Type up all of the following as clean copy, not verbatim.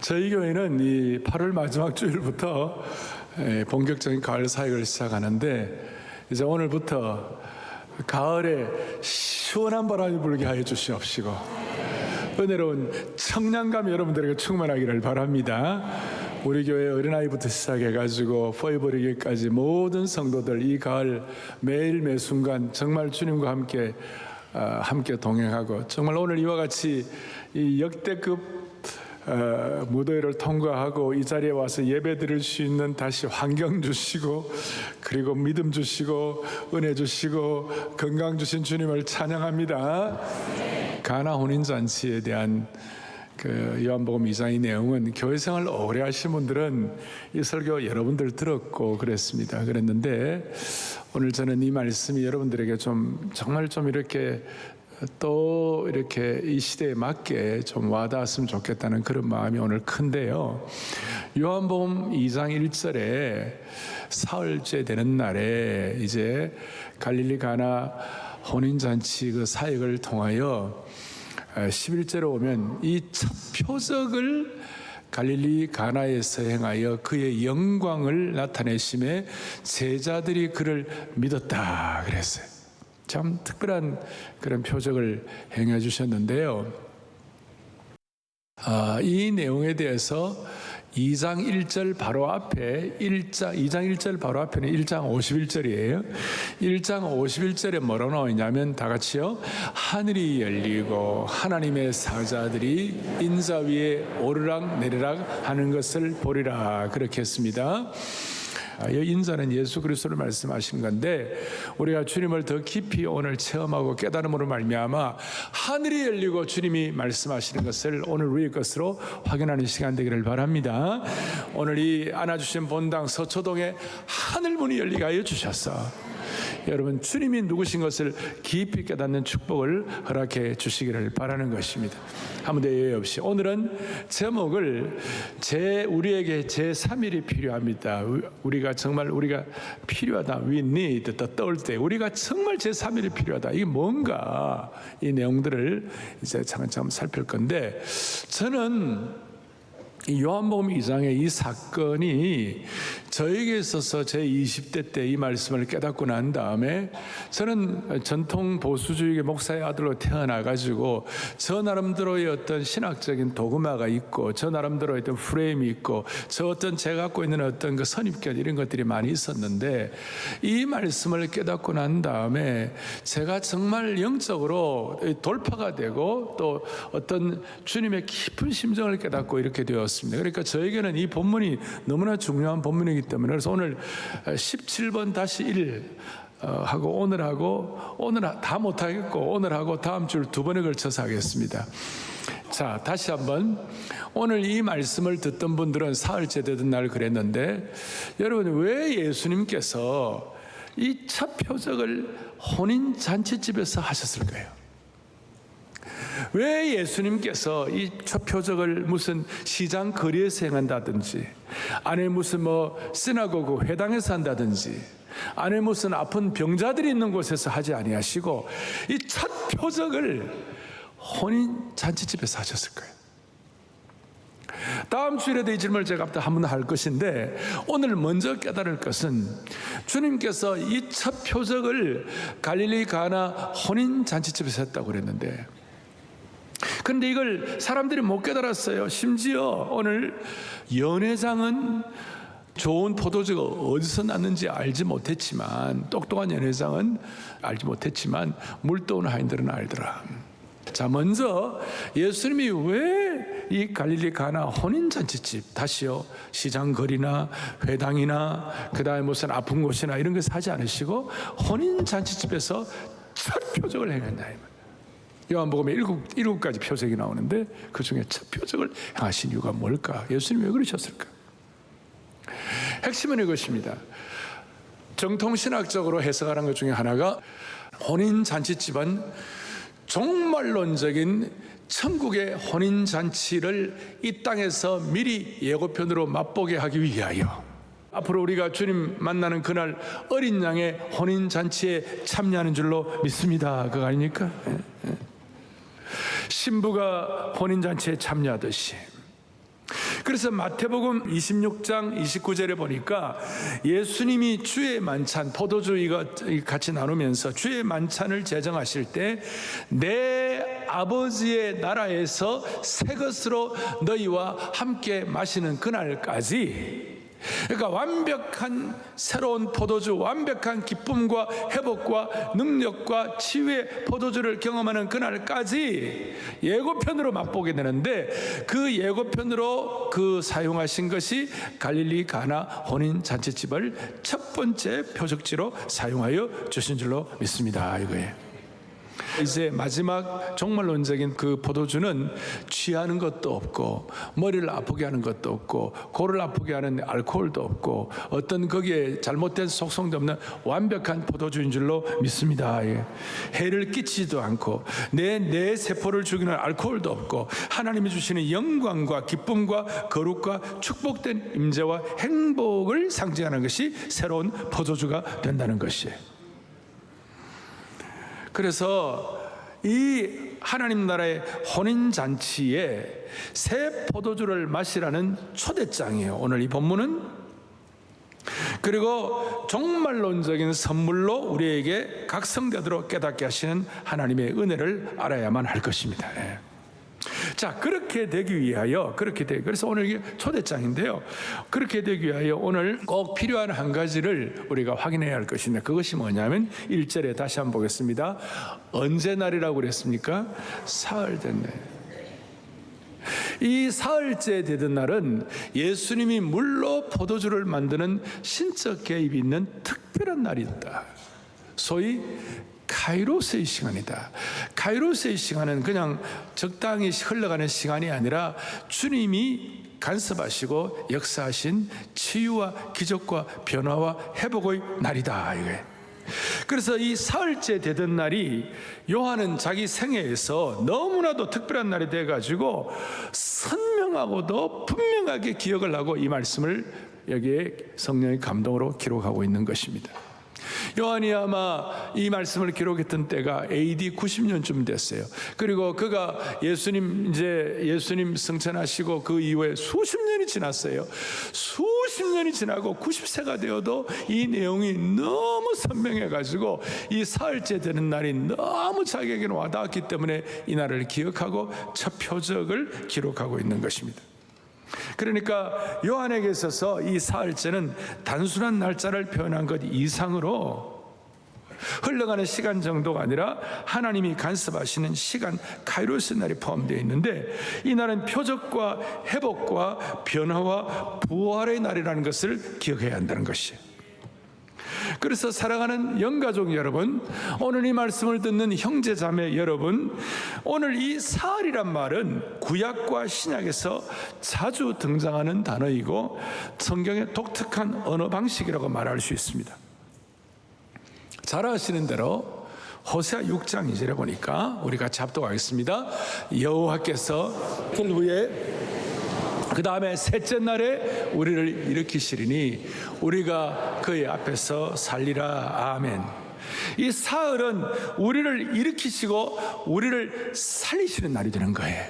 저희 교회는 이 8월 마지막 주일부터 본격적인 가을 사역을 시작하는데, 이제 오늘부터 가을에 시원한 바람이 불게 하여 주시옵시고 은혜로운 청량감 여러분들에게 충만하기를 바랍니다. 우리 교회 어린아이부터 시작해가지고 포에버리기까지 모든 성도들 이 가을 매일 매 순간 정말 주님과 함께 동행하고, 정말 오늘 이와 같이 이 역대급 무더위를 통과하고 이 자리에 와서 예배 드릴 수 있는 다시 환경 주시고, 그리고 믿음 주시고 은혜 주시고 건강 주신 주님을 찬양합니다. 가나 혼인잔치에 대한 요한복음 2장의 내용은 교회 생활 오래 하신 분들은 이 설교 여러분들 들었고 그랬는데, 오늘 저는 이 말씀이 여러분들에게 정말 이렇게 또 이렇게 이 시대에 맞게 좀 와닿았으면 좋겠다는 그런 마음이 오늘 큰데요. 요한복음 2장 1절에 사흘째 되는 날에 이제 갈릴리 가나 혼인잔치 그 사역을 통하여 11절에 오면 이 첫 표적을 갈릴리 가나에서 행하여 그의 영광을 나타내심에 제자들이 그를 믿었다 그랬어요. 참 특별한 그런 표적을 행해 주셨는데요. 이 내용에 대해서 2장 1절 바로 앞에 2장 1절 바로 앞에는 1장 51절이에요. 1장 51절에 뭐라고 나오냐면 다 같이요. 하늘이 열리고 하나님의 사자들이 인자 위에 오르락 내리락 하는 것을 보리라 그렇게 했습니다. 이 인자는 예수 그리스도를 말씀하신 건데, 우리가 주님을 더 깊이 오늘 체험하고 깨달음으로 말미암아 하늘이 열리고 주님이 말씀하시는 것을 오늘 우리의 것으로 확인하는 시간 되기를 바랍니다. 오늘 이 안아주신 본당 서초동에 하늘문이 열리게 하여 주셨어. 여러분, 주님이 누구신 것을 깊이 깨닫는 축복을 허락해 주시기를 바라는 것입니다. 아무 대회 없이 오늘은 제목을 우리에게 제3일이 필요합니다. 우리가 필요하다. We need the third day. 우리가 정말 제3일이 필요하다. 이게 뭔가 이 내용들을 이제 차근차근 살필 건데, 저는 이 요한복음 2장의 이 사건이 저에게 있어서 제 20대 때 이 말씀을 깨닫고 난 다음에, 저는 전통 보수주의의 목사의 아들로 태어나가지고 저 나름대로의 어떤 신학적인 도그마가 있고, 저 나름대로의 어떤 프레임이 있고, 제가 갖고 있는 어떤 그 선입견 이런 것들이 많이 있었는데, 이 말씀을 깨닫고 난 다음에 제가 정말 영적으로 돌파가 되고 또 어떤 주님의 깊은 심정을 깨닫고 이렇게 되었습니다. 그러니까 저에게는 이 본문이 너무나 중요한 본문이기 때문에, 그래서 오늘 17번 다시 1 하고 오늘 다 못하겠고 오늘하고 다음 주 2번에 걸쳐서 하겠습니다. 자, 다시 한번 오늘 이 말씀을 듣던 분들은 사흘째 되던 날 그랬는데, 여러분, 왜 예수님께서 이 첫 표적을 혼인잔치집에서 하셨을까요? 왜 예수님께서 이 첫 표적을 무슨 시장 거리에서 행한다든지, 안에 무슨 시나고그 회당에서 한다든지, 안에 무슨 아픈 병자들이 있는 곳에서 하지 아니하시고 이 첫 표적을 혼인 잔치집에서 하셨을까요? 다음 주일에도 이 질문을 제가 한번 할 것인데, 오늘 먼저 깨달을 것은 주님께서 이 첫 표적을 갈릴리 가나 혼인 잔치집에서 했다고 그랬는데, 그런데 이걸 사람들이 못 깨달았어요. 심지어 오늘 연회장은 좋은 포도주가 어디서 났는지 알지 못했지만, 똑똑한 연회장은 알지 못했지만 물도는 하인들은 알더라. 자, 먼저 예수님이 왜 이 갈릴리 가나 혼인잔치집, 다시요, 시장 거리나 회당이나 그 다음에 무슨 아픈 곳이나 이런 것을 하지 않으시고 혼인잔치집에서 첫 표적을 행했나. 요한복음에 7가지 표적이 나오는데 그 중에 첫 표적을 행하신 이유가 뭘까? 예수님이 왜 그러셨을까? 핵심은 이것입니다. 정통신학적으로 해석하는 것 중에 하나가, 혼인잔치집은 종말론적인 천국의 혼인잔치를 이 땅에서 미리 예고편으로 맛보게 하기 위하여, 앞으로 우리가 주님 만나는 그날 어린 양의 혼인잔치에 참여하는 줄로 믿습니다. 그거 아닙니까? 신부가 혼인잔치에 참여하듯이 그래서 마태복음 26장 29절에 보니까 예수님이 주의 만찬, 포도주 이거 같이 나누면서 주의 만찬을 제정하실 때 내 아버지의 나라에서 새 것으로 너희와 함께 마시는 그날까지, 그러니까 완벽한 새로운 포도주, 완벽한 기쁨과 회복과 능력과 치유의 포도주를 경험하는 그날까지 예고편으로 맛보게 되는데, 그 예고편으로 그 사용하신 것이 갈릴리 가나 혼인 잔치집을 첫 번째 표적지로 사용하여 주신 줄로 믿습니다. 이거예요. 이제 마지막 종말론적인 그 포도주는 취하는 것도 없고 머리를 아프게 하는 것도 없고 고를 아프게 하는 알코올도 없고 어떤 거기에 잘못된 속성도 없는 완벽한 포도주인 줄로 믿습니다. 해를 끼치지도 않고 내 세포를 죽이는 알코올도 없고 하나님이 주시는 영광과 기쁨과 거룩과 축복된 임재와 행복을 상징하는 것이 새로운 포도주가 된다는 것이에요. 그래서 이 하나님 나라의 혼인잔치에 새 포도주를 마시라는 초대장이에요, 오늘 이 본문은. 그리고 종말론적인 선물로 우리에게 각성되도록 깨닫게 하시는 하나님의 은혜를 알아야만 할 것입니다. 자, 그렇게 되기 위하여, 그래서 오늘 이게 초대장인데요. 그렇게 되기 위하여 오늘 꼭 필요한 한 가지를 우리가 확인해야 할 것인데, 그것이 뭐냐면 1절에 다시 한번 보겠습니다. 언제 날이라고 그랬습니까? 사흘 된 날. 이 사흘째 되던 날은 예수님이 물로 포도주를 만드는 신적 개입이 있는 특별한 날이었다. 소위 카이로스의 시간이다. 카이로스의 시간은 그냥 적당히 흘러가는 시간이 아니라 주님이 간섭하시고 역사하신 치유와 기적과 변화와 회복의 날이다, 이거예요. 그래서 이 사흘째 되던 날이 요한은 자기 생애에서 너무나도 특별한 날이 돼가지고 선명하고도 분명하게 기억을 하고 이 말씀을 여기에 성령의 감동으로 기록하고 있는 것입니다. 요한이 아마 이 말씀을 기록했던 때가 AD 90년쯤 됐어요. 그리고 그가 예수님 승천하시고 그 이후에 수십 년이 지났어요. 수십 년이 지나고 90세가 되어도 이 내용이 너무 선명해가지고 이 사흘째 되는 날이 너무 자기에게는 와닿았기 때문에 이 날을 기억하고 첫 표적을 기록하고 있는 것입니다. 그러니까 요한에게 있어서 이 사흘째는 단순한 날짜를 표현한 것 이상으로 흘러가는 시간 정도가 아니라 하나님이 간섭하시는 시간, 카이로스 날이 포함되어 있는데, 이 날은 표적과 회복과 변화와 부활의 날이라는 것을 기억해야 한다는 것이에요. 그래서 사랑하는 영가족 여러분, 오늘 이 말씀을 듣는 형제 자매 여러분, 오늘 이 사흘이란 말은 구약과 신약에서 자주 등장하는 단어이고 성경의 독특한 언어 방식이라고 말할 수 있습니다. 잘 아시는 대로 호세아 6장 2절에 보니까 우리 같이 합독하겠습니다. 여호와께서 그 후에 그 다음에 셋째 날에 우리를 일으키시리니 우리가 그의 앞에서 살리라. 아멘. 이 사흘은 우리를 일으키시고 우리를 살리시는 날이 되는 거예요.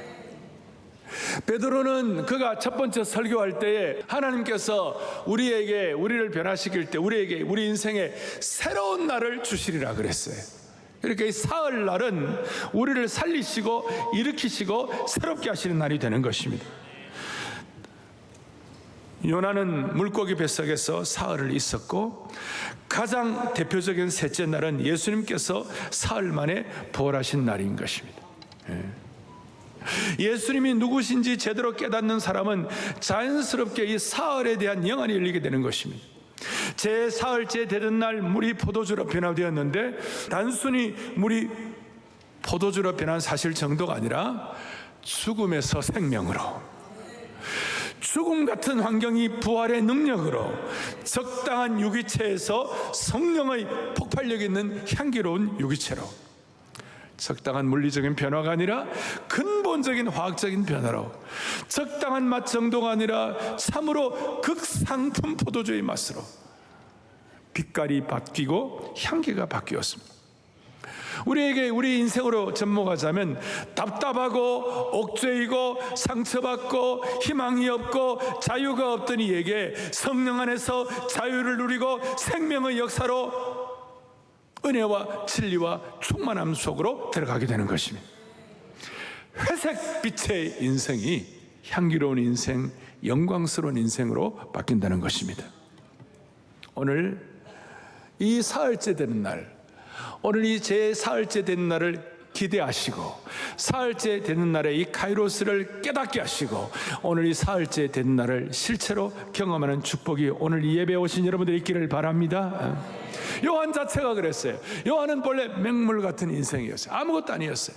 베드로는 그가 첫 번째 설교할 때에 하나님께서 우리를 변화시킬 때 우리 인생에 새로운 날을 주시리라 그랬어요. 그러니까 이 사흘날은 우리를 살리시고 일으키시고 새롭게 하시는 날이 되는 것입니다. 요나는 물고기 뱃속에서 사흘을 있었고, 가장 대표적인 셋째 날은 예수님께서 사흘 만에 부활하신 날인 것입니다. 예수님이 누구신지 제대로 깨닫는 사람은 자연스럽게 이 사흘에 대한 영안이 열리게 되는 것입니다. 제 사흘째 되던 날 물이 포도주로 변화되었는데, 단순히 물이 포도주로 변한 사실 정도가 아니라 죽음에서 생명으로, 죽음 같은 환경이 부활의 능력으로, 적당한 유기체에서 성령의 폭발력 있는 향기로운 유기체로, 적당한 물리적인 변화가 아니라 근본적인 화학적인 변화로, 적당한 맛 정도가 아니라 참으로 극상품 포도주의 맛으로 빛깔이 바뀌고 향기가 바뀌었습니다. 우리에게 우리 인생으로 접목하자면 답답하고 옥죄이고 상처받고 희망이 없고 자유가 없던 이에게 성령 안에서 자유를 누리고 생명의 역사로 은혜와 진리와 충만함 속으로 들어가게 되는 것입니다. 회색빛의 인생이 향기로운 인생, 영광스러운 인생으로 바뀐다는 것입니다. 오늘 이 사흘째 되는 날, 오늘 이 제 사흘째 되는 날을 기대하시고 사흘째 되는 날에 이 카이로스를 깨닫게 하시고 오늘 이 사흘째 되는 날을 실체로 경험하는 축복이 오늘 이 예배에 오신 여러분들이 있기를 바랍니다. 요한 자체가 그랬어요. 요한은 본래 맹물 같은 인생이었어요. 아무것도 아니었어요.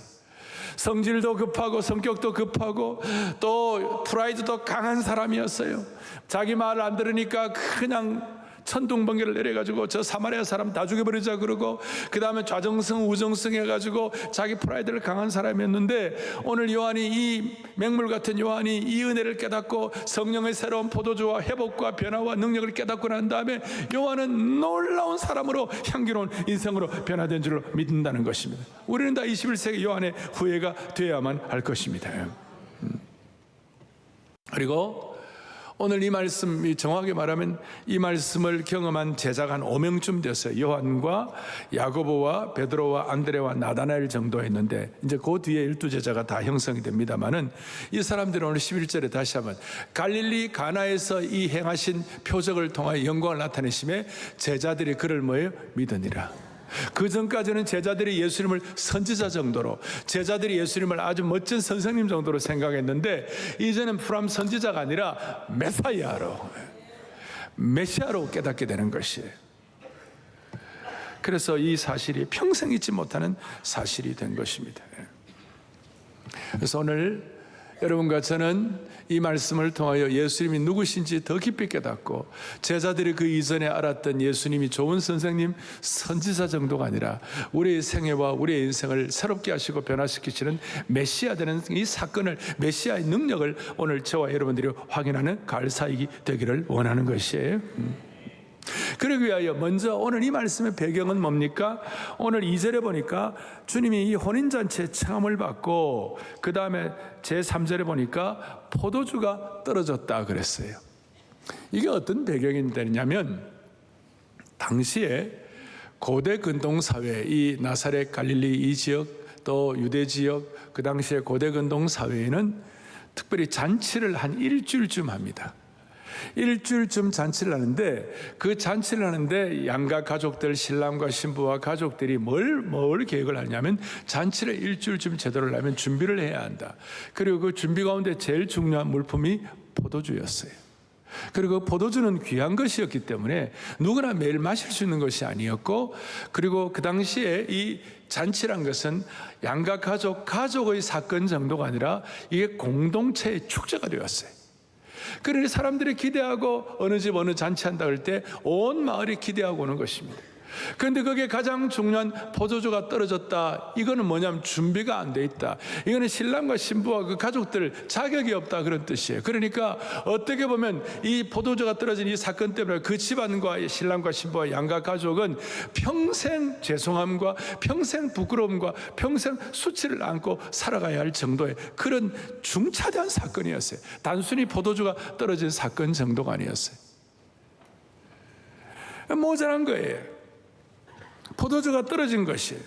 성질도 급하고 성격도 급하고 또 프라이드도 강한 사람이었어요. 자기 말 안 들으니까 그냥 천둥번개를 내려가지고 저 사마리아 사람 다 죽여버리자 그러고, 그 다음에 좌정승 우정승 해가지고 자기 프라이드를 강한 사람이었는데, 오늘 요한이, 이 맹물 같은 요한이 이 은혜를 깨닫고 성령의 새로운 포도주와 회복과 변화와 능력을 깨닫고 난 다음에 요한은 놀라운 사람으로 향기로운 인생으로 변화된 줄로 믿는다는 것입니다. 우리는 다 21세기 요한의 후예가 되어야만 할 것입니다. 그리고 오늘 이 말씀, 정확하게 말하면 이 말씀을 경험한 제자가 한 5명쯤 됐어요. 요한과 야고보와 베드로와 안드레와 나다나엘 정도 했는데, 이제 그 뒤에 12제자가 다 형성이 됩니다만은, 이 사람들은 오늘 11절에 다시 한번 갈릴리 가나에서 이 행하신 표적을 통하여 영광을 나타내심에 제자들이 그를 뭐예요? 믿으니라. 그 전까지는 제자들이 예수님을 선지자 정도로, 제자들이 예수님을 아주 멋진 선생님 정도로 생각했는데, 이제는 프람 선지자가 아니라 메시아로 깨닫게 되는 것이에요. 그래서 이 사실이 평생 잊지 못하는 사실이 된 것입니다. 그래서 오늘 여러분과 저는 이 말씀을 통하여 예수님이 누구신지 더 깊이 깨닫고, 제자들이 그 이전에 알았던 예수님이 좋은 선생님, 선지자 정도가 아니라 우리의 생애와 우리의 인생을 새롭게 하시고 변화시키시는 메시아 되는 이 사건을, 메시아의 능력을 오늘 저와 여러분들이 확인하는 가을 사역이 되기를 원하는 것이에요. 그러기 위하여 먼저 오늘 이 말씀의 배경은 뭡니까? 오늘 2절에 보니까 주님이 이 혼인잔치의 청함을 받고, 그 다음에 제3절에 보니까 포도주가 떨어졌다 그랬어요. 이게 어떤 배경이 되냐면, 당시에 고대 근동사회, 이 나사렛 갈릴리 이 지역, 또 유대 지역, 그 당시에 고대 근동사회에는 특별히 잔치를 한 일주일쯤 합니다. 일주일쯤 잔치를 하는데, 그 잔치를 하는데 양가 가족들, 신랑과 신부와 가족들이 뭘 계획을 하냐면, 잔치를 일주일쯤 제대로 하려면 준비를 해야 한다. 그리고 그 준비 가운데 제일 중요한 물품이 포도주였어요. 그리고 포도주는 귀한 것이었기 때문에 누구나 매일 마실 수 있는 것이 아니었고, 그리고 그 당시에 이 잔치란 것은 양가 가족의 사건 정도가 아니라 이게 공동체의 축제가 되었어요. 그러니 사람들이 기대하고 어느 집 어느 잔치한다 할 때 온 마을이 기대하고 오는 것입니다. 그런데 거기에 가장 중요한 포도주가 떨어졌다. 이거는 뭐냐면 준비가 안 돼 있다. 이거는 신랑과 신부와 그 가족들 자격이 없다, 그런 뜻이에요. 그러니까 어떻게 보면 이 포도주가 떨어진 이 사건 때문에 그 집안과 신랑과 신부와 양가 가족은 평생 죄송함과 평생 부끄러움과 평생 수치를 안고 살아가야 할 정도의 그런 중차대한 사건이었어요. 단순히 포도주가 떨어진 사건 정도가 아니었어요. 모자란 거예요. 포도주가 떨어진 것이에요.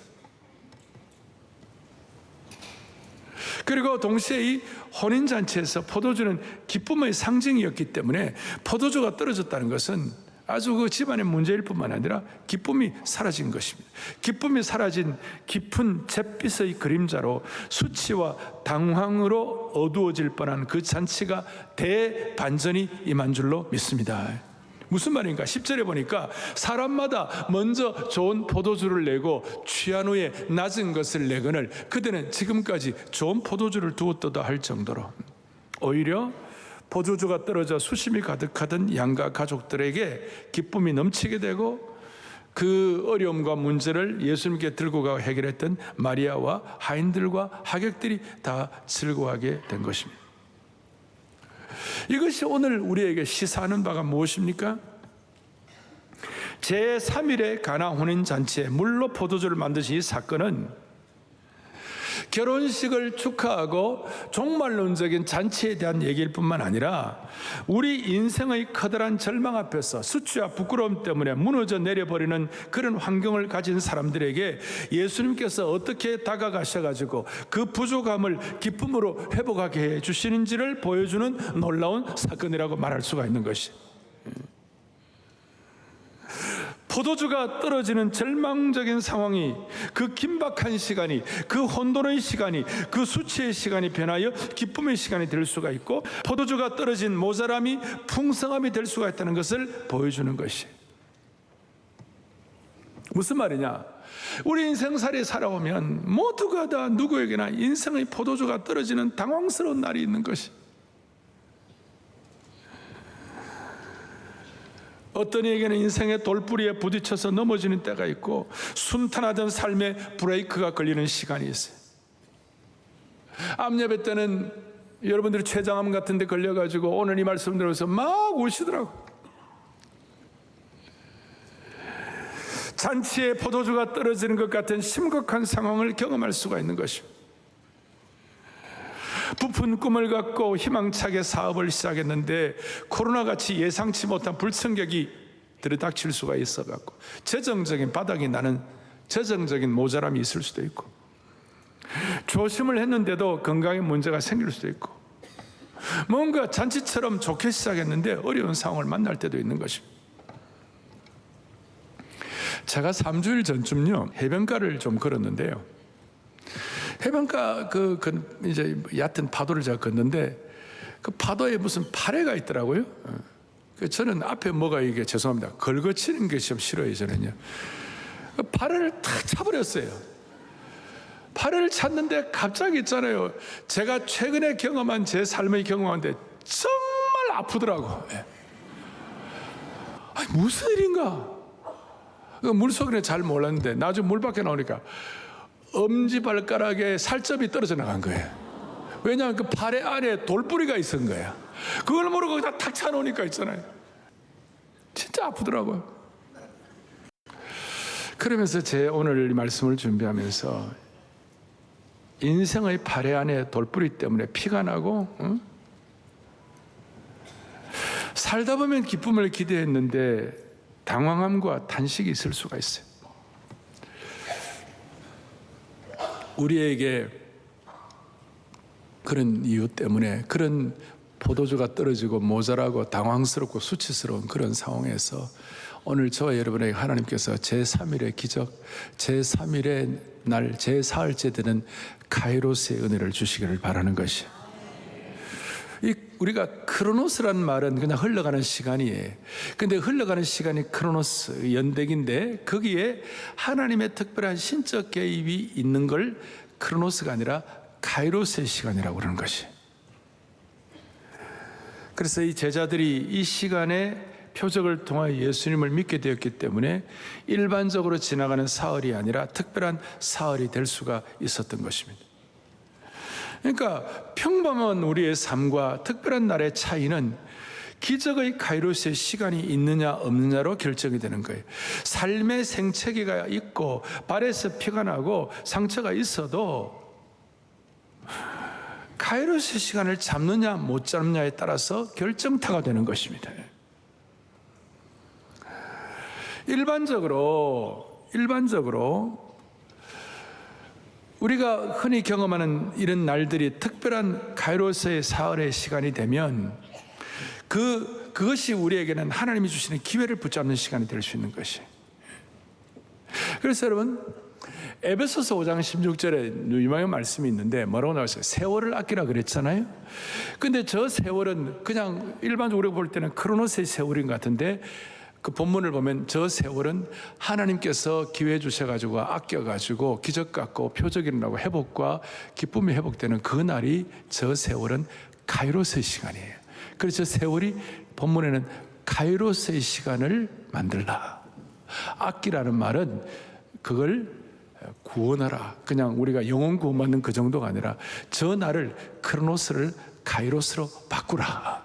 그리고 동시에 이 혼인잔치에서 포도주는 기쁨의 상징이었기 때문에 포도주가 떨어졌다는 것은 아주 그 집안의 문제일 뿐만 아니라 기쁨이 사라진 것입니다. 기쁨이 사라진 깊은 잿빛의 그림자로 수치와 당황으로 어두워질 뻔한 그 잔치가 대반전이 임한 줄로 믿습니다. 무슨 말인가? 10절에 보니까 사람마다 먼저 좋은 포도주를 내고 취한 후에 낮은 것을 내거늘 그들은 지금까지 좋은 포도주를 두었도다 할 정도로, 오히려 포도주가 떨어져 수심이 가득하던 양가 가족들에게 기쁨이 넘치게 되고, 그 어려움과 문제를 예수님께 들고 가고 해결했던 마리아와 하인들과 하객들이 다 즐거워하게 된 것입니다. 이것이 오늘 우리에게 시사하는 바가 무엇입니까? 제3일에 가나 혼인잔치에 물로 포도주를 만드신 이 사건은 결혼식을 축하하고 종말론적인 잔치에 대한 얘기일 뿐만 아니라 우리 인생의 커다란 절망 앞에서 수치와 부끄러움 때문에 무너져 내려버리는 그런 환경을 가진 사람들에게 예수님께서 어떻게 다가가셔가지고 그 부족함을 기쁨으로 회복하게 해주시는지를 보여주는 놀라운 사건이라고 말할 수가 있는 것이, 포도주가 떨어지는 절망적인 상황이, 그 긴박한 시간이, 그 혼돈의 시간이, 그 수치의 시간이 변하여 기쁨의 시간이 될 수가 있고, 포도주가 떨어진 모자람이 풍성함이 될 수가 있다는 것을 보여주는 것이. 무슨 말이냐? 우리 인생살이 살아오면 모두가 다 누구에게나 인생의 포도주가 떨어지는 당황스러운 날이 있는 것이. 어떤 이에게는 인생의 돌부리에 부딪혀서 넘어지는 때가 있고, 순탄하던 삶의 브레이크가 걸리는 시간이 있어요. 암예배 때는 여러분들이 췌장암 같은 데 걸려가지고 오늘 이 말씀 들어서 막 우시더라고. 잔치에 포도주가 떨어지는 것 같은 심각한 상황을 경험할 수가 있는 것입니다. 부푼 꿈을 갖고 희망차게 사업을 시작했는데 코로나같이 예상치 못한 불청객이 들이닥칠 수가 있어갖고 재정적인 바닥이 나는 재정적인 모자람이 있을 수도 있고, 조심을 했는데도 건강에 문제가 생길 수도 있고, 뭔가 잔치처럼 좋게 시작했는데 어려운 상황을 만날 때도 있는 것입니다. 제가 3주일 전쯤요 해변가를 좀 걸었는데요, 해변가 이제 얕은 파도를 제가 걷는데 그 파도에 무슨 파래가 있더라고요. 저는 앞에 뭐가 이게 죄송합니다. 걸거치는 게 좀 싫어요, 저는요. 그 파래를 탁 차버렸어요. 파래를 찼는데 갑자기 있잖아요. 제가 최근에 경험한 제 삶의 경험인데 정말 아프더라고. 아니, 무슨 일인가? 물속에는 잘 몰랐는데 나중에 물 밖에 나오니까 엄지발가락에 살점이 떨어져 나간 거예요. 왜냐하면 그 파래 안에 돌뿌리가 있었던 거야. 그걸 모르고 다 탁 차놓으니까 있잖아요. 진짜 아프더라고요. 그러면서 제 오늘 이 말씀을 준비하면서 인생의 파래 안에 돌뿌리 때문에 피가 나고, 살다 보면 기쁨을 기대했는데 당황함과 탄식이 있을 수가 있어요. 우리에게 그런 이유 때문에, 그런 포도주가 떨어지고 모자라고 당황스럽고 수치스러운 그런 상황에서 오늘 저와 여러분에게 하나님께서 제3일의 기적, 제3일의 날, 제4일째 되는 카이로스의 은혜를 주시기를 바라는 것이, 우리가 크로노스라는 말은 그냥 흘러가는 시간이에요. 근데 흘러가는 시간이 크로노스, 연대기인데 거기에 하나님의 특별한 신적 개입이 있는 걸 크로노스가 아니라 카이로스의 시간이라고 그러는 것이. 그래서 이 제자들이 이 시간에 표적을 통하여 예수님을 믿게 되었기 때문에 일반적으로 지나가는 사흘이 아니라 특별한 사흘이 될 수가 있었던 것입니다. 그러니까 평범한 우리의 삶과 특별한 날의 차이는 기적의 카이로스의 시간이 있느냐 없느냐로 결정이 되는 거예요. 삶의 생채기가 있고 발에서 피가 나고 상처가 있어도 카이로스의 시간을 잡느냐 못 잡느냐에 따라서 결정타가 되는 것입니다. 일반적으로 우리가 흔히 경험하는 이런 날들이 특별한 카이로스의 사흘의 시간이 되면 그것이 우리에게는 하나님이 주시는 기회를 붙잡는 시간이 될 수 있는 것이. 그래서 여러분, 에베소서 5장 16절에 유명한 말씀이 있는데 뭐라고 나왔어요? 세월을 아끼라 그랬잖아요. 근데 저 세월은 그냥 일반적으로 볼 때는 크로노스의 세월인 것 같은데, 그 본문을 보면 저 세월은 하나님께서 기회 주셔가지고 아껴가지고 기적 같고 표적 일어나고 회복과 기쁨이 회복되는 그 날이, 저 세월은 카이로스의 시간이에요. 그래서 세월이 본문에는 카이로스의 시간을 만들라. 아끼라는 말은 그걸 구원하라. 그냥 우리가 영혼 구원받는 그 정도가 아니라 저 날을 크로노스를 카이로스로 바꾸라.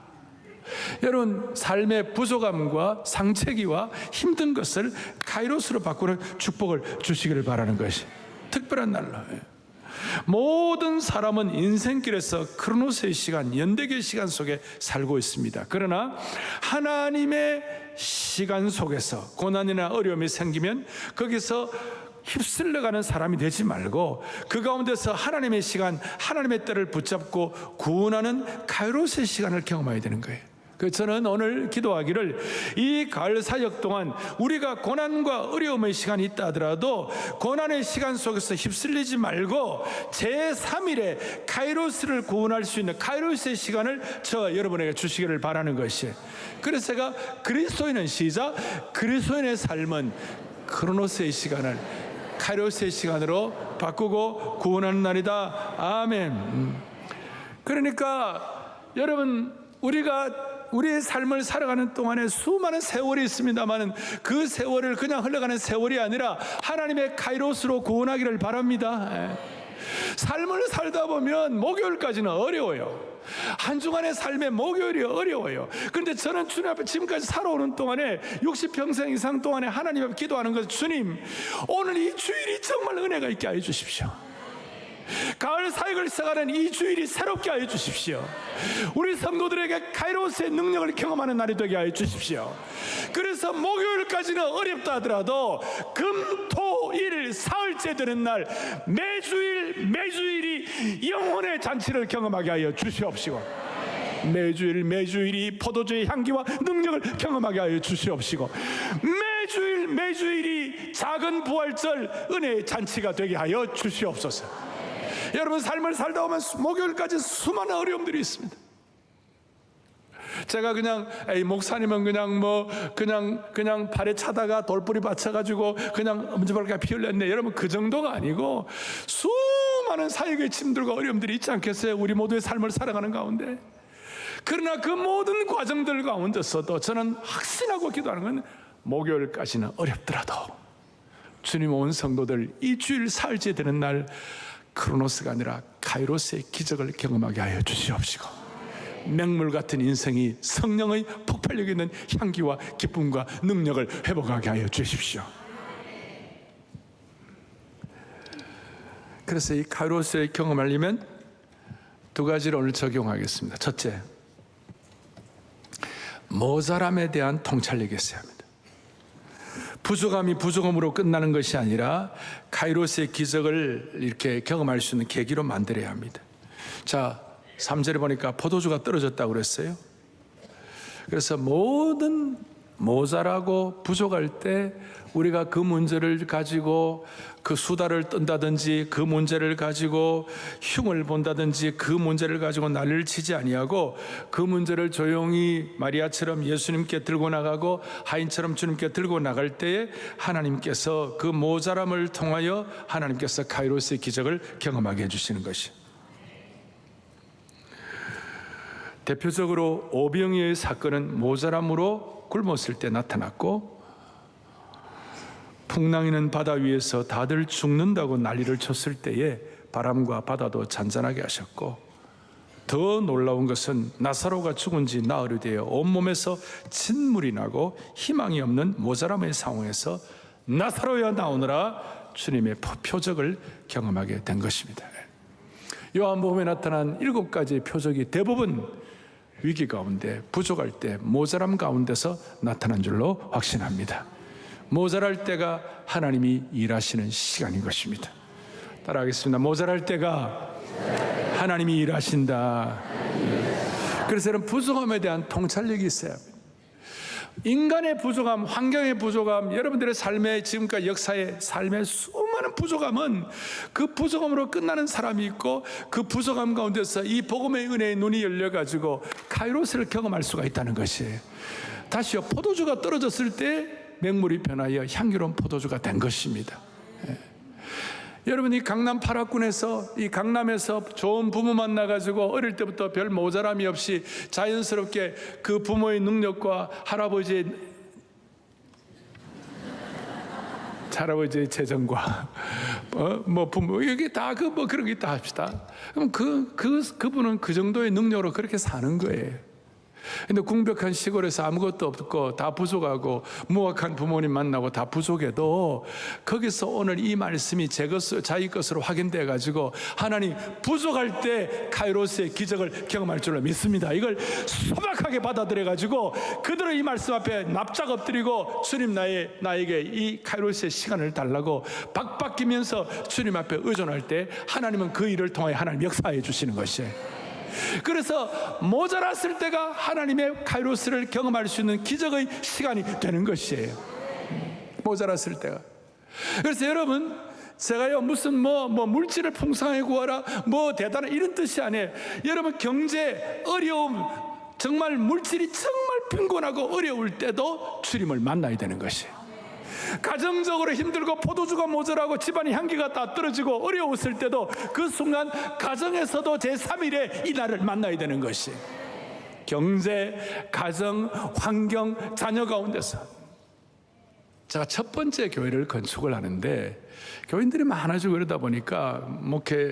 여러분, 삶의 부족함과 상처기와 힘든 것을 카이로스로 바꾸는 축복을 주시기를 바라는 것이 특별한 날로. 모든 사람은 인생길에서 크로노스의 시간, 연대기의 시간 속에 살고 있습니다. 그러나 하나님의 시간 속에서 고난이나 어려움이 생기면 거기서 휩쓸려가는 사람이 되지 말고 그 가운데서 하나님의 시간, 하나님의 때를 붙잡고 구원하는 카이로스의 시간을 경험해야 되는 거예요. 그래서 저는 오늘 기도하기를 이 가을 사역 동안 우리가 고난과 어려움의 시간이 있다 하더라도 고난의 시간 속에서 휩쓸리지 말고 제3일에 카이로스를 구원할 수 있는 카이로스의 시간을 저 여러분에게 주시기를 바라는 것이에요. 그래서 제가 그리스도인은 시작, 그리스도인의 삶은 크로노스의 시간을 카이로스의 시간으로 바꾸고 구원하는 날이다. 아멘. 그러니까 여러분, 우리의 삶을 살아가는 동안에 수많은 세월이 있습니다만 그 세월을 그냥 흘러가는 세월이 아니라 하나님의 카이로스로 구원하기를 바랍니다. 삶을 살다 보면 목요일까지는 어려워요. 한 주간의 삶의 목요일이 어려워요. 그런데 저는 주님 앞에 지금까지 살아오는 동안에 60평생 이상 동안에 하나님 앞에 기도하는 것은 주님, 오늘 이 주일이 정말 은혜가 있게 하여 주십시오. 가을 사역을 시작하는 이 주일이 새롭게 하여 주십시오. 우리 성도들에게 카이로스의 능력을 경험하는 날이 되게 하여 주십시오. 그래서 목요일까지는 어렵다 하더라도 금, 토, 일, 사흘째 되는 날 매주일이 영혼의 잔치를 경험하게 하여 주시옵시고, 매주일이 포도주의 향기와 능력을 경험하게 하여 주시옵시고, 매주일이 작은 부활절 은혜의 잔치가 되게 하여 주시옵소서. 여러분, 삶을 살다 보면 목요일까지 수많은 어려움들이 있습니다. 제가 그냥 목사님은 그냥 발에 차다가 돌뿌리 받쳐가지고 그냥 엄지발가락 피 흘렸네, 여러분 그 정도가 아니고 수많은 사역의 짐들과 어려움들이 있지 않겠어요? 우리 모두의 삶을 살아가는 가운데. 그러나 그 모든 과정들 가운데서도 저는 확신하고 기도하는 건 목요일까지는 어렵더라도 주님, 온 성도들 이 주일 사흘째 되는 날 크로노스가 아니라 카이로스의 기적을 경험하게 하여 주시옵시고, 맹물 같은 인생이 성령의 폭발력 있는 향기와 기쁨과 능력을 회복하게 하여 주십시오. 그래서 이 카이로스의 경험하려면 두 가지를 오늘 적용하겠습니다. 첫째, 모자람에 대한 통찰력이 있어야 합니다. 부족함이 부족함으로 끝나는 것이 아니라 카이로스의 기적을 이렇게 경험할 수 있는 계기로 만들어야 합니다. 자, 3절에 보니까 포도주가 떨어졌다고 그랬어요. 그래서 모든 모자라고 부족할 때 우리가 그 문제를 가지고 그 수다를 떤다든지 그 문제를 가지고 흉을 본다든지 그 문제를 가지고 난리를 치지 아니하고 그 문제를 조용히 마리아처럼 예수님께 들고 나가고 하인처럼 주님께 들고 나갈 때에 하나님께서 그 모자람을 통하여 하나님께서 카이로스의 기적을 경험하게 해주시는 것이. 대표적으로 오병이어의 사건은 모자람으로 굶었을 때 나타났고, 풍랑이는 바다 위에서 다들 죽는다고 난리를 쳤을 때에 바람과 바다도 잔잔하게 하셨고, 더 놀라운 것은 나사로가 죽은 지 나흘이 되어 온몸에서 진물이 나고 희망이 없는 모자람의 상황에서 나사로야 나오너라 주님의 표적을 경험하게 된 것입니다. 요한복음에 나타난 7가지의 표적이 대부분 위기 가운데, 부족할 때, 모자람 가운데서 나타난 줄로 확신합니다. 모자랄 때가 하나님이 일하시는 시간인 것입니다. 따라하겠습니다. 모자랄 때가 하나님이 일하신다. 그래서 여러분, 부족함에 대한 통찰력이 있어야 합니다. 인간의 부족함, 환경의 부족함, 여러분들의 삶의 지금까지 역사의 삶의 수많은 부족함은 그 부족함으로 끝나는 사람이 있고, 그 부족함 가운데서 이 복음의 은혜의 눈이 열려가지고 카이로스를 경험할 수가 있다는 것이에요. 다시요, 포도주가 떨어졌을 때 맹물이 변하여 향기로운 포도주가 된 것입니다. 여러분, 이 강남 8학군에서, 이 강남에서 좋은 부모 만나가지고 어릴 때부터 별 모자람이 없이 자연스럽게 그 부모의 능력과 할아버지의 재정과 부모, 이게 다 그런 게 있다 합시다. 그럼 그분은 그 정도의 능력으로 그렇게 사는 거예요. 근데 궁벽한 시골에서 아무것도 없고 다 부족하고 무학한 부모님 만나고 다 부족해도 거기서 오늘 이 말씀이 자기 것으로 확인돼 가지고 하나님 부족할 때 카이로스의 기적을 경험할 줄로 믿습니다. 이걸 소박하게 받아들여 가지고 그대로 이 말씀 앞에 납작 엎드리고 주님 나에게 이 카이로스의 시간을 달라고 박박기면서 주님 앞에 의존할 때 하나님은 그 일을 통해 하나님 역사해 주시는 것이에요. 그래서 모자랐을 때가 하나님의 카이로스를 경험할 수 있는 기적의 시간이 되는 것이에요. 모자랐을 때가. 그래서 여러분, 제가요 무슨 물질을 풍성하게 구하라 대단한 이런 뜻이 아니에요. 여러분, 경제 어려움, 정말 물질이 정말 빈곤하고 어려울 때도 주님을 만나야 되는 것이에요. 가정적으로 힘들고 포도주가 모자라고 집안의 향기가 다 떨어지고 어려웠을 때도 그 순간 가정에서도 제3일에 이 날을 만나야 되는 것이 경제, 가정, 환경, 자녀 가운데서. 제가 첫 번째 교회를 건축을 하는데 교인들이 많아지고 그러다 보니까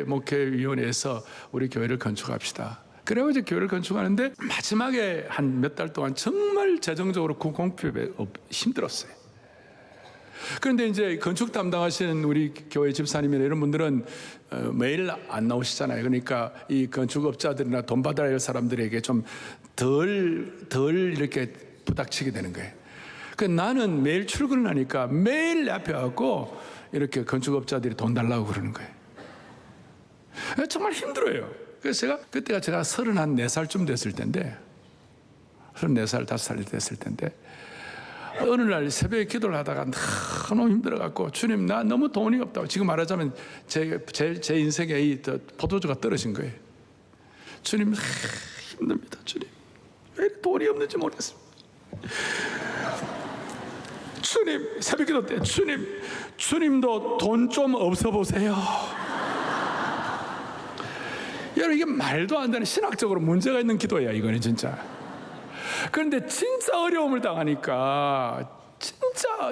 목회위원회에서 우리 교회를 건축합시다. 그래서 이제 교회를 건축하는데 마지막에 한 몇 달 동안 정말 재정적으로 공급에 힘들었어요. 그런데 이제 건축 담당하시는 우리 교회 집사님이나 이런 분들은 매일 안 나오시잖아요. 그러니까 이 건축업자들이나 돈 받아야 할 사람들에게 좀 덜 이렇게 부닥치게 되는 거예요. 그러니까 나는 매일 출근을 하니까 매일 내 앞에 와서 이렇게 건축업자들이 돈 달라고 그러는 거예요. 정말 힘들어요. 그래서 그때가 제가 34살쯤 됐을 텐데 34살, 5살 됐을 텐데 어느 날 새벽에 기도를 하다가 너무 힘들어갖고 주님 나 너무 돈이 없다고, 지금 말하자면 제 인생에 이 포도주가 떨어진 거예요. 주님 힘듭니다. 주님 왜 이렇게 돈이 없는지 모르겠습니다. 주님, 새벽 기도 때 주님도 돈 좀 없어 보세요. 여러분, 이게 말도 안 되는 신학적으로 문제가 있는 기도야 이거는 진짜. 그런데 진짜 어려움을 당하니까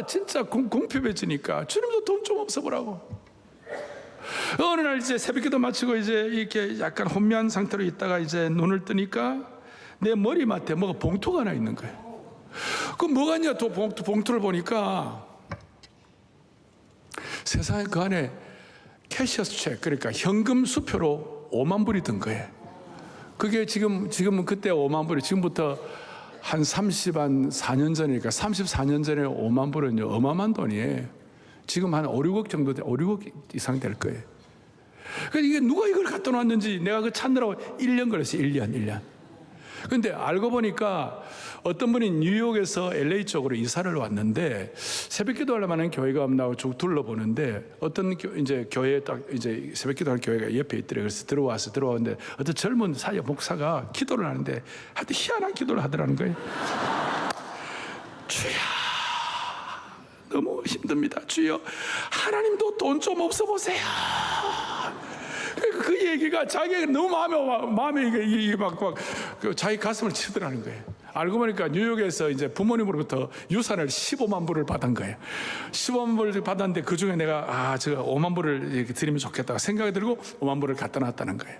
진짜 궁핍해지니까 주님도 돈 좀 없어 보라고. 어느 날 이제 새벽기도 마치고 이제 이렇게 약간 혼미한 상태로 있다가 이제 눈을 뜨니까 내 머리맡에 뭐가 봉투가 하나 있는 거예요. 그 뭐가 있냐, 또 봉투를 보니까 세상에 그 안에 캐셔스 책, 그러니까 현금 수표로 5만 불이 든 거예요. 그게 지금은 그때 5만 불이 지금부터 한 4년 전이니까 34년 전에 5만 불은 어마어마한 돈이에요. 지금 한 5, 6억 정도, 5, 6억 이상 될 거예요. 그러니까 이게 누가 이걸 갖다 놨는지 내가 그 찾느라고 1년 걸렸어요. 1년. 근데 알고 보니까 어떤 분이 뉴욕에서 LA 쪽으로 이사를 왔는데 새벽 기도하려 만한 교회가 없나고 쭉 둘러보는데 어떤 이제 교회에 딱 이제 새벽 기도하는 교회가 옆에 있더래요. 그래서 들어왔는데 어떤 젊은 사회 목사가 기도를 하는데 하여튼 희한한 기도를 하더라는 거예요. 주여, 너무 힘듭니다. 주여, 하나님도 돈 좀 없어 보세요. 그 얘기가 자기가 너무 마음에 이게 막 자기 가슴을 치더라는 거예요. 알고 보니까 뉴욕에서 이제 부모님으로부터 유산을 15만 불을 받은 거예요. 15만 불을 받았는데 그 중에 내가 제가 5만 불을 이렇게 드리면 좋겠다고 생각이 들고 5만 불을 갖다 놨다는 거예요.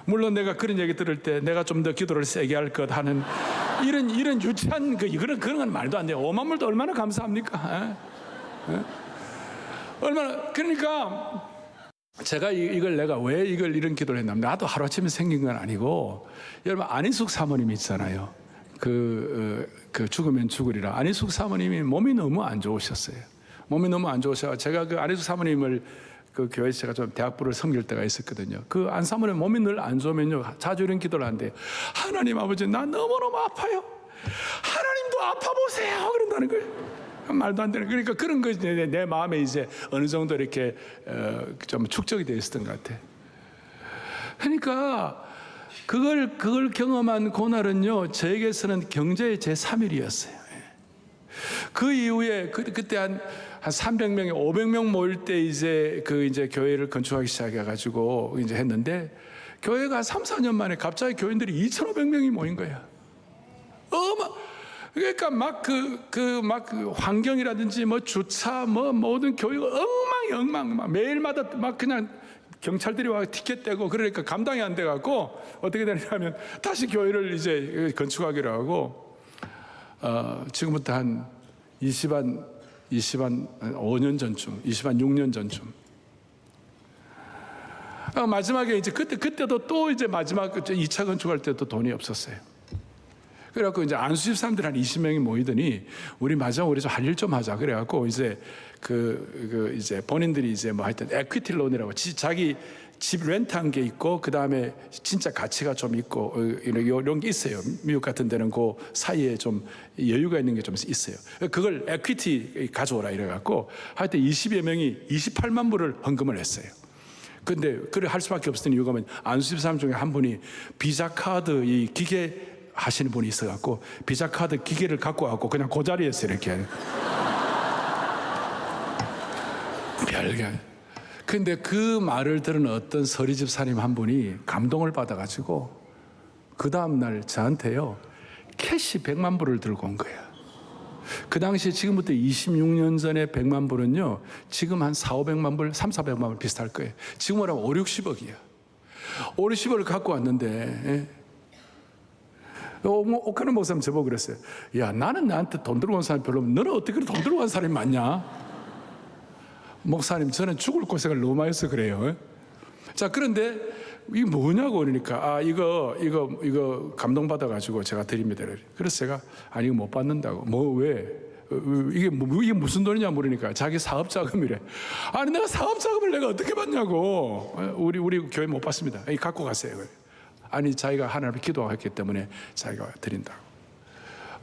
물론 내가 그런 얘기 들을 때 내가 좀 더 기도를 세게 할 것 하는 이런 유치한 그런 건 말도 안 돼요. 5만 불도 얼마나 감사합니까? 얼마나. 그러니까 제가 내가 왜 이런 기도를 했냐면, 나도 하루아침에 생긴 건 아니고, 여러분 안희숙 사모님 있잖아요. 그 죽으면 죽으리라. 안희숙 사모님이 몸이 너무 안 좋으셨어요. 몸이 너무 안 좋으셔. 제가 그 안희숙 사모님을 그 교회에서 제가 좀 대학부를 섬길 때가 있었거든요. 그 안 사모님 몸이 늘 안 좋으면요 자주 이런 기도를 하는데, 하나님 아버지 나 너무너무 아파요. 하나님도 아파 보세요. 그런다는 거예요. 말도 안 되는. 그러니까 그런 것이 내 마음에 이제 어느 정도 이렇게 좀 축적이 되어 있었던 것 같아. 그러니까 그걸 경험한 그날은요 저에게서는 경제의 제3일이었어요. 그 이후에 그때 한 300명이 500명 모일 때 이제 교회를 건축하기 시작해가지고 이제 했는데, 교회가 3, 4년 만에 갑자기 교인들이 2,500명이 모인 거야. 그러니까 막 환경이라든지 뭐 주차 모든 교회가 엉망 매일마다 막 그냥 경찰들이 와 티켓 떼고 그러니까 감당이 안 돼갖고 어떻게 되냐면 다시 교회를 이제 건축하기로 하고 지금부터 한 20한 5년 전쯤, 6년 전쯤. 마지막에 이제 그때도 또 이제 마지막 2차 건축할 때도 돈이 없었어요. 그래갖고 이제 안수집 사람들 한 20명이 모이더니 우리 마지막으로 우리 좀 할 일 좀 하자. 그래갖고 이제 이제 본인들이 이제 뭐 하여튼 에퀴티 론이라고 자기 집 렌트한 게 있고 그 다음에 진짜 가치가 좀 있고 이런 게 있어요. 미국 같은 데는 그 사이에 좀 여유가 있는 게 좀 있어요. 그걸 에퀴티 가져오라 이래갖고 하여튼 20여 명이 28만 불을 헌금을 했어요. 근데 그래 할 수밖에 없었던 이유가 뭐냐, 안수집 사람 중에 한 분이 비자 카드 이 기계 하시는 분이 있어갖고 비자 카드 기계를 갖고 와갖고 그냥 그 자리에서 이렇게 별게. 근데 그 말을 들은 어떤 서리집 사님 한 분이 감동을 받아가지고 그 다음날 저한테요 캐시 100만 불을 들고 온 거예요. 그 당시에 지금부터 26년 전에 100만 불은요 지금 한 400만 불, 400만 불 비슷할 거예요. 지금으로 하면 5, 60억이야. 5, 60억을 갖고 왔는데 오카노 목사님 저보고 그랬어요. 야, 나는 나한테 돈 들고 온 사람이 별로 없는데 너는 어떻게 돈 들고 온 사람이 많냐? 목사님, 저는 죽을 고생을 너무 많이 해서 그래요. 자, 그런데 이게 뭐냐고 그러니까 이거 감동받아가지고 제가 드립니다. 그래서 제가 아니 이거 못 받는다고. 뭐 왜? 이게 무슨 돈이냐 물으니까 자기 사업 자금이래. 아니 내가 사업 자금을 내가 어떻게 받냐고. 우리 교회 못 받습니다. 갖고 가세요. 아니 자기가 하나님을 기도했기 때문에 자기가 드린다고.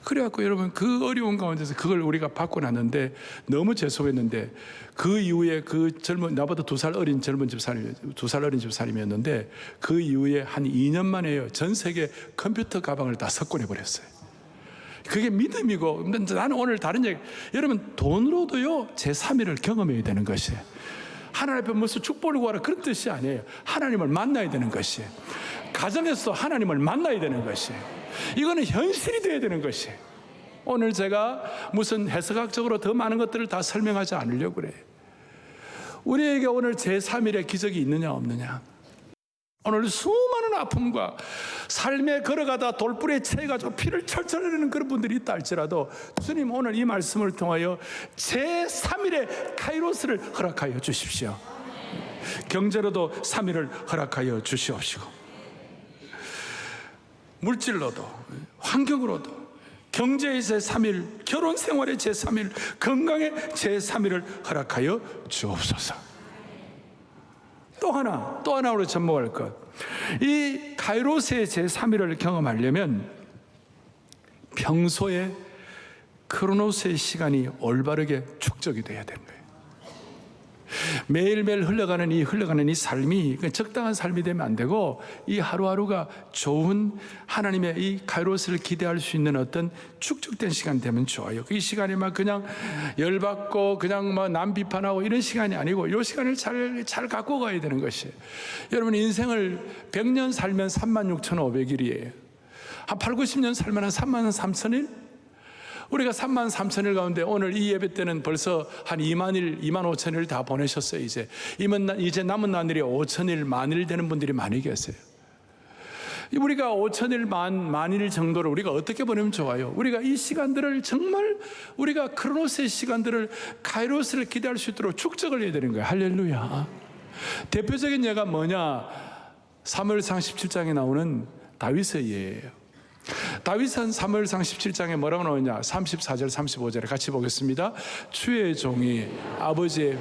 그래갖고 여러분 그 어려운 가운데서 그걸 우리가 받고 났는데 너무 죄송했는데 그 이후에 그 젊은 나보다 2살 어린 젊은 집사님 2살 어린 집사님이었는데 그 이후에 한 2년 만에요 전 세계 컴퓨터 가방을 다 석권해 버렸어요. 그게 믿음이고. 나는 오늘 다른 얘기, 여러분 돈으로도요 제3위를 경험해야 되는 것이에요. 하나님 앞에 무슨 축복을 구하라 그런 뜻이 아니에요. 하나님을 만나야 되는 것이에요. 가정에서도 하나님을 만나야 되는 것이에요. 이거는 현실이 되어야 되는 것이에요. 오늘 제가 무슨 해석학적으로 더 많은 것들을 다 설명하지 않으려고 그래요. 우리에게 오늘 제3일의 기적이 있느냐 없느냐. 오늘 수많은 아픔과 삶에 걸어가다 돌불에 채가지고 피를 철철 흘리는 그런 분들이 있다 할지라도 주님 오늘 이 말씀을 통하여 제3일의 카이로스를 허락하여 주십시오. 경제로도 3일을 허락하여 주시옵시고 물질로도 환경으로도 경제의 제3일, 결혼 생활의 제3일, 건강의 제3일을 허락하여 주옵소서. 또 하나 우리 접목할 것. 이 카이로스의 제3일을 경험하려면 평소에 크로노스의 시간이 올바르게 축적이 돼야 되는 거예요. 매일매일 흘러가는 이 삶이 적당한 삶이 되면 안 되고 이 하루하루가 좋은 하나님의 이 카이로스를 기대할 수 있는 어떤 축적된 시간 되면 좋아요. 이 시간이 막 그냥 열받고 그냥 막 남 비판하고 이런 시간이 아니고 이 시간을 잘 갖고 가야 되는 것이에요. 여러분 인생을 100년 살면 36,500일이에요. 한 8, 90년 살면 한 33,000일? 우리가 33,000일 가운데 오늘 이 예배 때는 벌써 한 2만 5천일 다 보내셨어요. 이제 남은 날들이 5,000일, 만일 되는 분들이 많이 계세요. 우리가 5,000일, 만일 정도를 우리가 어떻게 보내면 좋아요? 우리가 이 시간들을 정말 우리가 크로노스의 시간들을 카이로스를 기대할 수 있도록 축적을 해야 되는 거예요. 할렐루야. 대표적인 예가 뭐냐? 사무엘상 17장에 나오는 다윗의 예예요. 다윗은 사무엘상 17장에 뭐라고 나오냐? 34절 35절에 같이 보겠습니다. 주의 종이 아버지의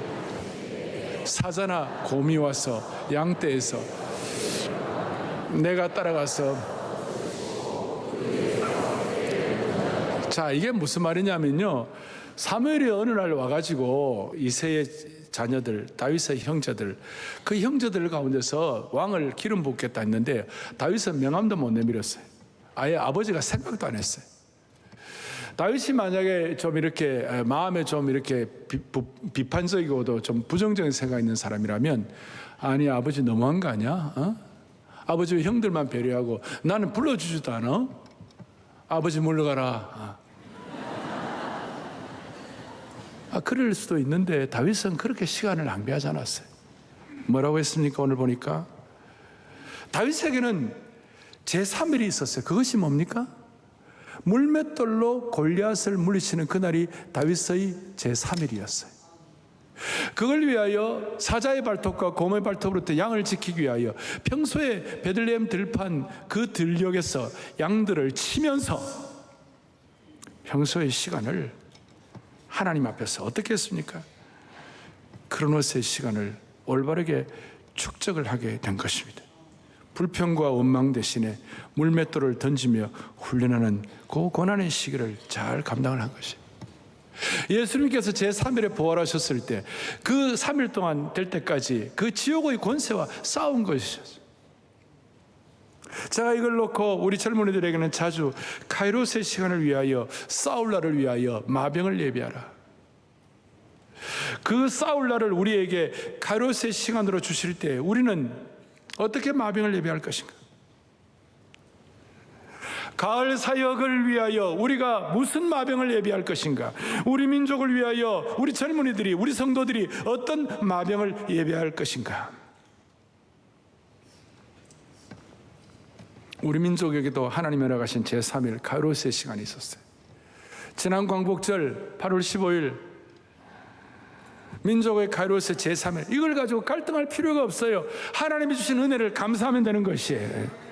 사자나 곰이 와서 양떼에서 내가 따라가서. 자, 이게 무슨 말이냐면요, 사무엘이 어느 날 와가지고 이새의 자녀들, 다윗의 형제들, 그 형제들 가운데서 왕을 기름 붓겠다 했는데 다윗은 명함도 못 내밀었어요. 아예 아버지가 생각도 안 했어요. 다윗이 만약에 좀 이렇게 마음에 좀 이렇게 비판적이고도 좀 부정적인 생각이 있는 사람이라면, 아니 아버지 너무한 거 아니야? 아버지 형들만 배려하고 나는 불러주지도 않아? 아버지 물러가라. 그럴 수도 있는데 다윗은 그렇게 시간을 낭비하지 않았어요. 뭐라고 했습니까? 오늘 보니까 다윗에게는 제3일이 있었어요. 그것이 뭡니까? 물맷돌로 골리앗을 물리치는 그날이 다윗의 제3일이었어요. 그걸 위하여 사자의 발톱과 곰의 발톱으로부터 양을 지키기 위하여 평소에 베들레헴 들판 그 들녘에서 양들을 치면서 평소의 시간을 하나님 앞에서 어떻게 했습니까? 크로노스의 시간을 올바르게 축적을 하게 된 것입니다. 불평과 원망 대신에 물맷돌을 던지며 훈련하는 그 고난의 시기를 잘 감당을 한 것이에요. 예수님께서 제3일에 부활하셨을 때 그 3일 동안 될 때까지 그 지옥의 권세와 싸운 것이었어요. 제가 이걸 놓고 우리 젊은이들에게는 자주 카이로스의 시간을 위하여, 싸울 날을 위하여 마병을 예비하라. 그 싸울 날을 우리에게 카이로스의 시간으로 주실 때 우리는 어떻게 마병을 예비할 것인가? 가을 사역을 위하여 우리가 무슨 마병을 예비할 것인가? 우리 민족을 위하여 우리 젊은이들이, 우리 성도들이 어떤 마병을 예비할 것인가? 우리 민족에게도 하나님이 허락하신 제3일 카이로스의 시간이 있었어요. 지난 광복절 8월 15일 민족의 카이로스의 제3일, 이걸 가지고 갈등할 필요가 없어요. 하나님이 주신 은혜를 감사하면 되는 것이에요.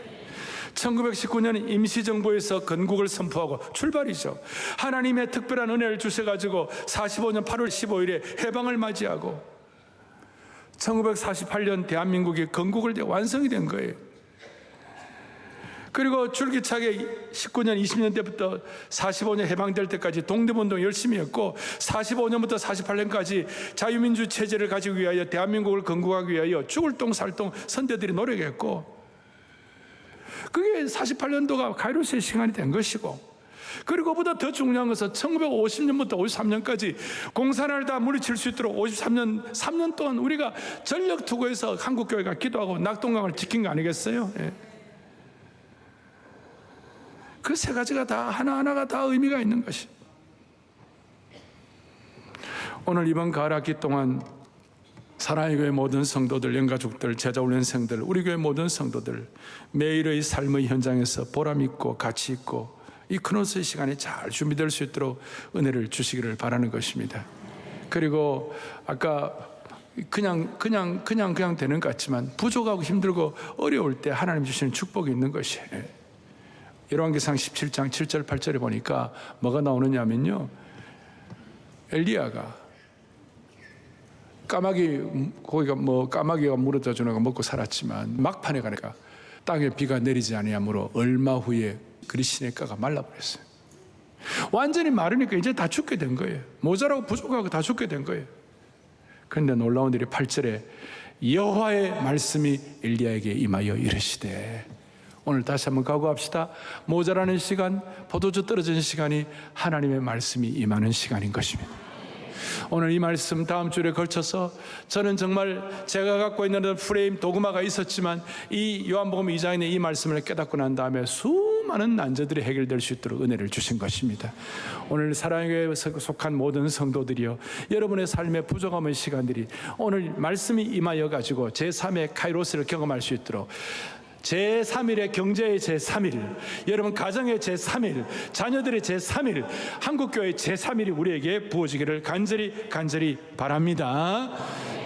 1919년 임시정부에서 건국을 선포하고 출발이죠. 하나님의 특별한 은혜를 주셔가지고 45년 8월 15일에 해방을 맞이하고 1948년 대한민국이 건국을 완성이 된 거예요. 그리고 줄기차게 19년 20년 때부터 45년 해방될 때까지 동대문운동 열심히 했고 45년부터 48년까지 자유민주 체제를 가지기 위하여 대한민국을 건국하기 위하여 죽을 똥 살 똥 선대들이 노력했고, 그게 48년도가 카이로스의 시간이 된 것이고, 그리고 보다 더 중요한 것은 1950년부터 53년까지 공산을 다 물리칠 수 있도록 53년 3년 동안 우리가 전력 투구해서 한국교회가 기도하고 낙동강을 지킨 거 아니겠어요? 예. 그 세 가지가 다 하나하나가 다 의미가 있는 것이. 오늘 이번 가을 학기 동안 사랑의 교회 모든 성도들, 영가족들, 제자훈련생들, 우리 교회 모든 성도들 매일의 삶의 현장에서 보람있고 가치있고 이 크로노스의 시간이 잘 준비될 수 있도록 은혜를 주시기를 바라는 것입니다. 그리고 아까 그냥 되는 것 같지만 부족하고 힘들고 어려울 때 하나님 주시는 축복이 있는 것이에요. 열왕기상 17장 7절 8절에 보니까 뭐가 나오느냐면요, 엘리야가 까마귀가 물어다 주는 거 먹고 살았지만 막판에 가니까 땅에 비가 내리지 아니하므로 얼마 후에 그리 시냇가가 말라버렸어요. 완전히 마르니까 이제 다 죽게 된 거예요. 모자라고 부족하고 다 죽게 된 거예요. 그런데 놀라운 일이 8절에 여호와의 말씀이 엘리야에게 임하여 이르시되, 오늘 다시 한번 각오합시다. 모자라는 시간, 포도주 떨어지는 시간이 하나님의 말씀이 임하는 시간인 것입니다. 오늘 이 말씀 다음 주에 걸쳐서 저는 정말 제가 갖고 있는 프레임 도구마가 있었지만 이 요한복음 2장에 이 말씀을 깨닫고 난 다음에 수많은 난제들이 해결될 수 있도록 은혜를 주신 것입니다. 오늘 사랑의 교회에 속한 모든 성도들이요, 여러분의 삶의 부족함의 시간들이 오늘 말씀이 임하여 가지고 제3의 카이로스를 경험할 수 있도록, 제3일의 경제의 제3일, 여러분 가정의 제3일, 자녀들의 제3일, 한국교회의 제3일이 우리에게 부어지기를 간절히 바랍니다.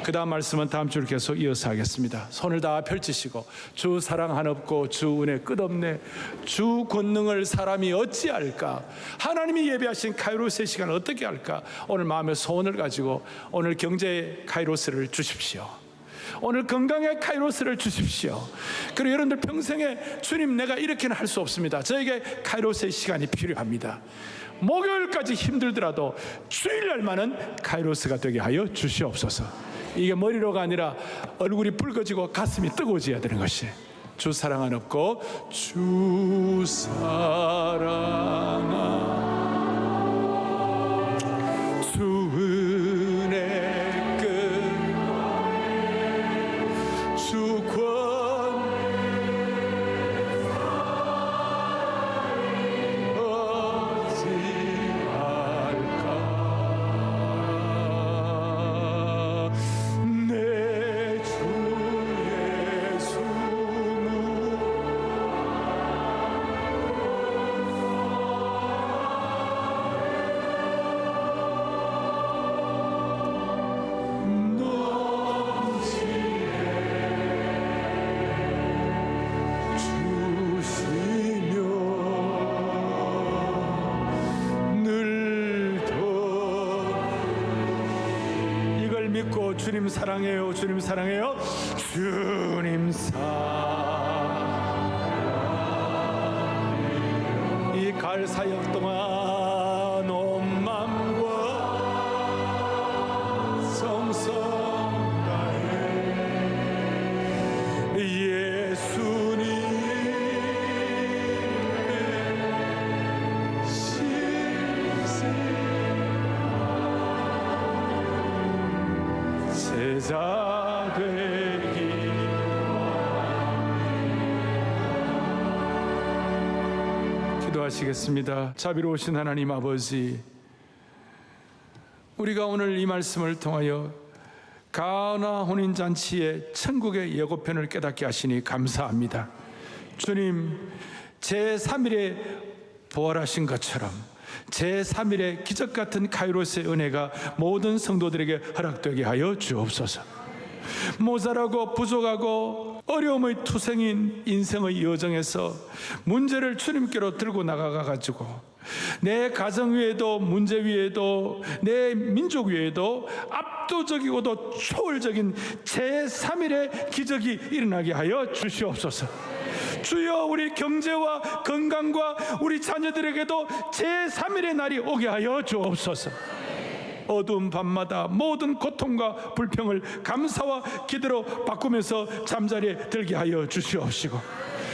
그 다음 말씀은 다음 주를 계속 이어서 하겠습니다. 손을 다 펼치시고, 주 사랑 한없고 주 은혜 끝없네, 주 권능을 사람이 어찌할까, 하나님이 예배하신 카이로스의 시간을 어떻게 할까, 오늘 마음의 소원을 가지고 오늘 경제의 카이로스를 주십시오. 오늘 건강의 카이로스를 주십시오. 그리고 여러분들 평생에 주님 내가 이렇게는 할 수 없습니다, 저에게 카이로스의 시간이 필요합니다, 목요일까지 힘들더라도 주일날만은 카이로스가 되게 하여 주시옵소서. 이게 머리로가 아니라 얼굴이 붉어지고 가슴이 뜨거워져야 되는 것이, 주 사랑 한없고 주 사랑아 주 은혜 내 주 믿고 주님 사랑해요, 주님 사랑해요, 주님 사랑해요. 이 가을 사역 동안 온 마음과 성성 다해 예수님의 제자 되기 기도하시겠습니다. 자비로우신 하나님 아버지, 우리가 오늘 이 말씀을 통하여 가나 혼인잔치의 천국의 예고편을 깨닫게 하시니 감사합니다. 주님, 제3일에 부활하신 것처럼 제3일의 기적 같은 카이로스의 은혜가 모든 성도들에게 허락되게 하여 주옵소서. 모자라고 부족하고 어려움의 투생인 인생의 여정에서 문제를 주님께로 들고 나가가지고 내 가정 위에도 문제 위에도 내 민족 위에도 압도적이고도 초월적인 제3일의 기적이 일어나게 하여 주시옵소서. 주여, 우리 경제와 건강과 우리 자녀들에게도 제3일의 날이 오게 하여 주옵소서. 어두운 밤마다 모든 고통과 불평을 감사와 기도로 바꾸면서 잠자리에 들게 하여 주시옵시고,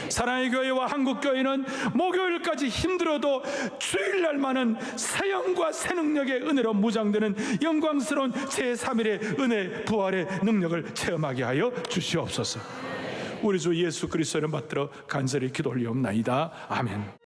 사랑의 교회와 한국교회는 목요일까지 힘들어도 주일날만은 새 영과 새 능력의 은혜로 무장되는 영광스러운 제3일의 은혜 부활의 능력을 체험하게 하여 주시옵소서. 우리 주 예수 그리스도를 받들어 간절히 기도 올리옵나이다. 아멘.